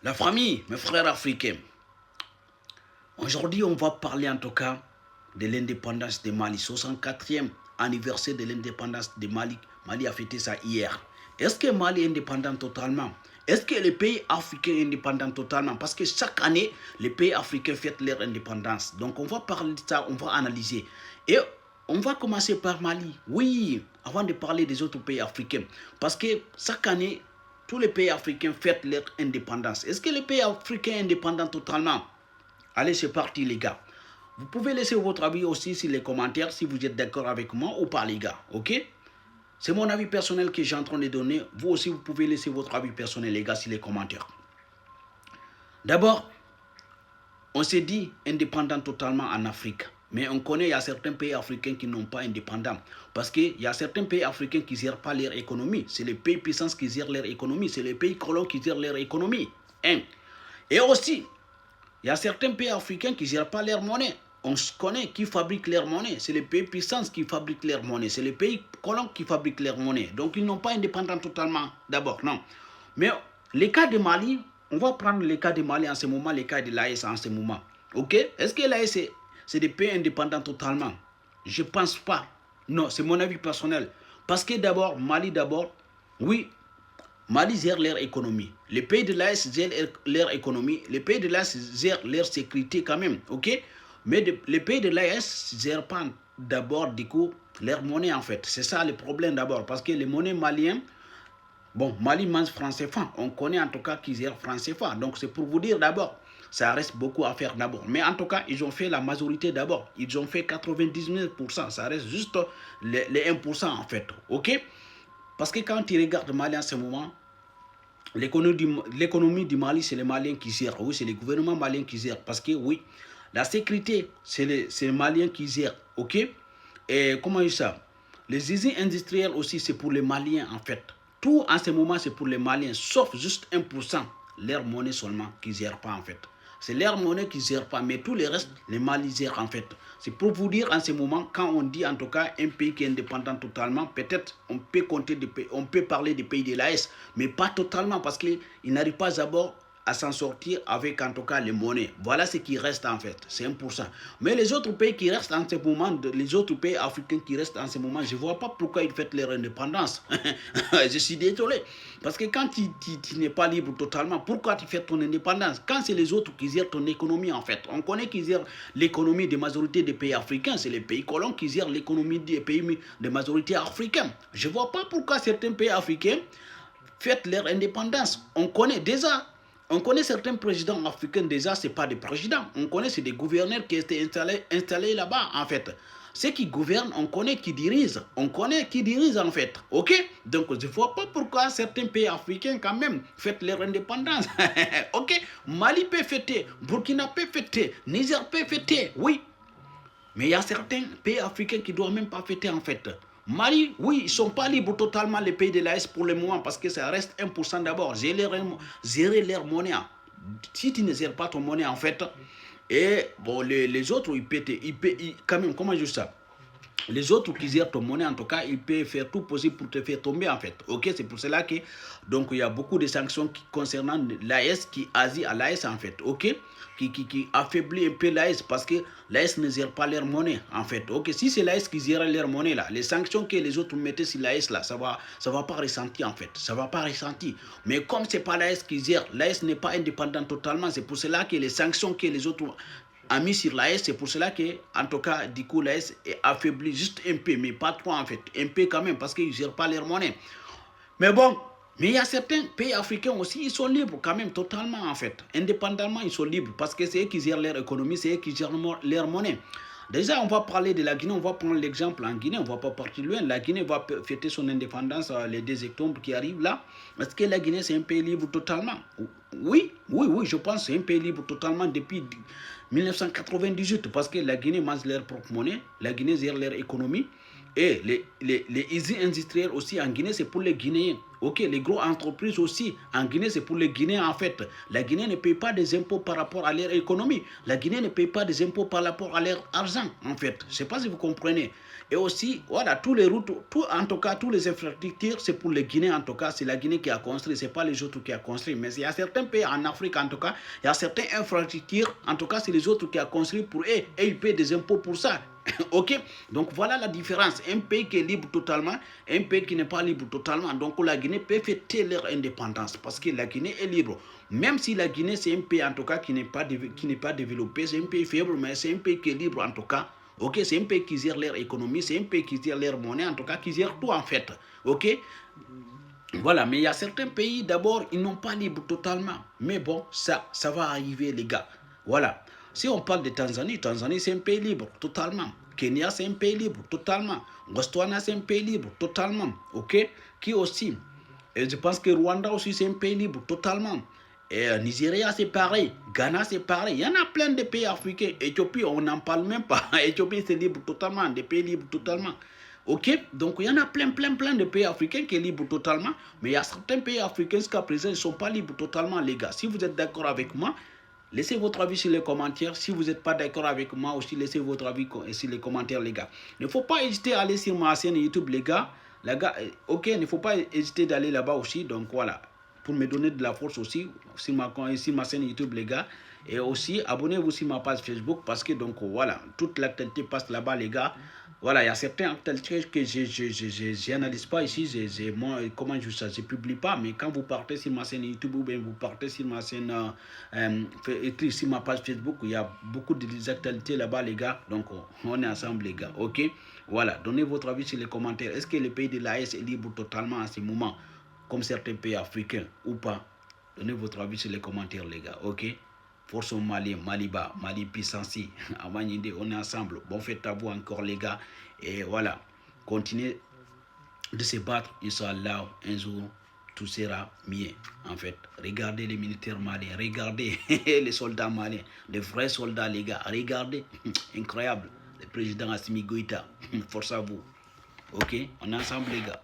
La famille, mes frères africains, aujourd'hui on va parler en tout cas de l'indépendance de Mali, 64e anniversaire de l'indépendance de Mali. Mali a fêté ça hier. Est-ce que Mali est indépendant totalement? Est-ce que les pays africains sont indépendants totalement? Parce que chaque année, les pays africains fêtent leur indépendance. Donc on va parler de ça, on va analyser. Et on va commencer par Mali. Oui, avant de parler des autres pays africains. Parce que chaque année, tous les pays africains fêtent leur indépendance. Est-ce que les pays africains sont indépendants totalement? Allez, c'est parti les gars. Vous pouvez laisser votre avis aussi sur les commentaires si vous êtes d'accord avec moi ou pas les gars, ok? C'est mon avis personnel que j'ai en train de donner. Vous aussi, vous pouvez laisser votre avis personnel les gars sur les commentaires. D'abord, on s'est dit indépendant totalement en Afrique. Mais on connaît, il y a certains pays africains qui n'ont pas indépendant. Parce qu'il y a certains pays africains qui ne gèrent pas leur économie. C'est les pays puissants qui gèrent leur économie. C'est les pays colons qui gèrent leur économie. Hein? Et aussi, il y a certains pays africains qui ne gèrent pas leur monnaie. On connaît qui fabrique leur monnaie. C'est les pays puissants qui fabriquent leur monnaie. C'est les pays colons qui fabriquent leur monnaie. Donc ils n'ont pas indépendant totalement d'abord, non. Mais les cas de Mali, on va prendre les cas de Mali en ce moment, les cas de l'AES en ce moment. Ok? Est-ce que l'AES, c'est des pays indépendants totalement? Je ne pense pas. Non, c'est mon avis personnel. Parce que d'abord, Mali d'abord, oui, Mali gère leur économie. Les pays de l'AES gèrent leur économie. Les pays de l'AES gèrent leur sécurité quand même. Ok? Mais les pays de l'AES ne gèrent pas d'abord du coup leur monnaie en fait. C'est ça le problème d'abord. Parce que les monnaies maliennes, bon, Mali mange franc CFA. On connaît en tout cas qu'ils gèrent franc CFA. Donc c'est pour vous dire d'abord, ça reste beaucoup à faire d'abord. Mais en tout cas, ils ont fait la majorité d'abord. Ils ont fait 99%. Ça reste juste les 1% en fait. Ok? Parce que quand tu regardes Mali en ce moment, l'économie du Mali, c'est les Maliens qui gèrent. Oui, c'est le gouvernement malien qui gère. Parce que oui, la sécurité, c'est les Maliens qui gèrent. OK? Et comment dire ça? Les usines industrielles aussi, c'est pour les Maliens en fait. Tout en ce moment, c'est pour les Maliens, sauf juste 1%, leur monnaie seulement, qui ne gèrent pas en fait. C'est leur monnaie qui ne gère pas, mais tout le reste, les Mali gèrent en fait. C'est pour vous dire en ce moment, quand on dit en tout cas un pays qui est indépendant totalement, peut-être on peut compter on peut parler des pays de l'AES, mais pas totalement parce qu'ils n'arrivent pas d'abord à s'en sortir avec en tout cas les monnaies. Voilà ce qui reste en fait, c'est 1%. Mais les autres pays qui restent en ce moment, les autres pays africains qui restent en ce moment, je ne vois pas pourquoi ils fêtent leur indépendance. Je suis désolé. Parce que quand tu n'es pas libre totalement, pourquoi tu fais ton indépendance? Quand c'est les autres qui gèrent ton économie en fait. On connaît qu'ils gèrent l'économie de majorité des pays africains. C'est les pays colons qui gèrent l'économie des pays de majorité africains. Je ne vois pas pourquoi certains pays africains fêtent leur indépendance. On connaît certains présidents africains déjà, ce n'est pas des présidents. On connaît, c'est des gouverneurs qui étaient installés là-bas, en fait. Ceux qui gouvernent, on connaît qui dirigent. On connaît qui dirige, en fait. OK? Donc, je ne vois pas pourquoi certains pays africains, quand même, fêtent leur indépendance. OK? Mali peut fêter, Burkina peut fêter, Niger peut fêter, oui. Mais il y a certains pays africains qui ne doivent même pas fêter, en fait. Mali, oui, ils ne sont pas libres totalement, les pays de l'AES pour le moment, parce que ça reste 1% d'abord. Gérer leur monnaie. Si tu ne gères pas ton monnaie, en fait, et bon, les autres, quand même, comment je dis ça? Les autres qui gèrent ton monnaie, en tout cas, ils peuvent faire tout possible pour te faire tomber, en fait. Ok, c'est pour cela que, donc, il y a beaucoup de sanctions concernant l'AES qui agit à l'AES, en fait. Ok, qui affaiblit un peu l'AES parce que l'AES ne gère pas leur monnaie, en fait. Ok, si c'est l'AES qui gère leur monnaie, là, les sanctions que les autres mettaient sur l'AES, là, ça va pas ressentir, en fait. Ça va pas ressentir. Mais comme c'est pas l'AES qui gère, l'AES n'est pas indépendant totalement. C'est pour cela que les sanctions que les autres a mis sur l'AES, c'est pour cela que, en tout cas, du coup, l'AES est affaibli juste un peu, mais pas trop en fait, un peu quand même, parce qu'ils ne gèrent pas leur monnaie. Mais bon, mais il y a certains pays africains aussi, ils sont libres quand même, totalement en fait. Indépendamment, ils sont libres, parce que c'est eux qui gèrent leur économie, c'est eux qui gèrent leur monnaie. Déjà, on va parler de la Guinée, on va prendre l'exemple en Guinée, on ne va pas partir loin. La Guinée va fêter son indépendance les 2 octobre qui arrive là. Est-ce que la Guinée, c'est un pays libre totalement? Oui, je pense que c'est un pays libre totalement depuis 1998, parce que la Guinée mange leur propre monnaie, la Guinée gère leur économie. Et les usines industrielles aussi en Guinée, c'est pour les Guinéens. Ok, les grosses entreprises aussi en Guinée, c'est pour les Guinéens en fait. La Guinée ne paye pas des impôts par rapport à leur économie. La Guinée ne paye pas des impôts par rapport à leur argent en fait. Je ne sais pas si vous comprenez. Et aussi, voilà, tous les routes, en tout cas, tous les infrastructures, c'est pour les Guinéens en tout cas. C'est la Guinée qui a construit, ce n'est pas les autres qui a construit. Mais il y a certains pays en Afrique en tout cas, il y a certaines infrastructures, en tout cas, c'est les autres qui a construit pour eux. Et ils paient des impôts pour ça. Ok, donc voilà la différence. Un pays qui est libre totalement, un pays qui n'est pas libre totalement. Donc la Guinée peut fêter leur indépendance parce que la Guinée est libre. Même si la Guinée c'est un pays en tout cas qui n'est pas développé, c'est un pays faible, mais c'est un pays qui est libre en tout cas. Ok, c'est un pays qui gère leur économie, c'est un pays qui gère leur monnaie, en tout cas qui gère tout en fait. Ok, voilà, mais il y a certains pays, d'abord, ils n'ont pas libre totalement. Mais bon, ça va arriver, les gars. Voilà. Si on parle de Tanzanie, Tanzanie, c'est un pays libre, totalement. Kenya, c'est un pays libre, totalement. Botswana, c'est un pays libre, totalement. OK? Qui aussi? Et je pense que Rwanda aussi, c'est un pays libre, totalement. Et Nigeria, c'est pareil. Ghana, c'est pareil. Il y en a plein de pays africains. Éthiopie, on n'en parle même pas. Éthiopie, c'est libre totalement. Des pays libres totalement. Ok, donc il y en a plein de pays africains qui sont libres totalement, mais il y a certains pays africains jusqu'à présent, ils ne sont pas libres totalement, les gars. Si vous êtes d'accord avec moi, laissez votre avis sur les commentaires. Si vous n'êtes pas d'accord avec moi aussi, laissez votre avis sur les commentaires, les gars. Il ne faut pas hésiter à aller sur ma chaîne YouTube, les gars. Ok, il ne faut pas hésiter d'aller là-bas aussi, donc voilà, pour me donner de la force aussi sur ma chaîne YouTube, les gars. Et aussi, abonnez-vous sur ma page Facebook parce que donc voilà, toute l'actualité passe là-bas, les gars. Voilà, il y a certaines actualités que je n'analyse pas ici. Moi, comment je ça, je publie pas. Mais quand vous partez sur ma chaîne YouTube ou bien vous partez sur ma chaîne, sur ma page Facebook, il y a beaucoup d'actualités là-bas, les gars. Donc, on est ensemble, les gars. Ok? Voilà, donnez votre avis sur les commentaires. Est-ce que le pays de l'AES est libre totalement en ce moment, comme certains pays africains ou pas? Donnez votre avis sur les commentaires, les gars. Ok? Force au Mali, Maliba, Mali puissance, Amanyinde, on est ensemble. Bon fête à vous encore, les gars. Et voilà, continuez de se battre, Inch'Allah, un jour, tout sera mieux. En fait, regardez les militaires maliens, regardez les soldats maliens, les vrais soldats, les gars. Regardez, incroyable. Le président Assimi Goïta, force à vous. Ok, on est ensemble, les gars.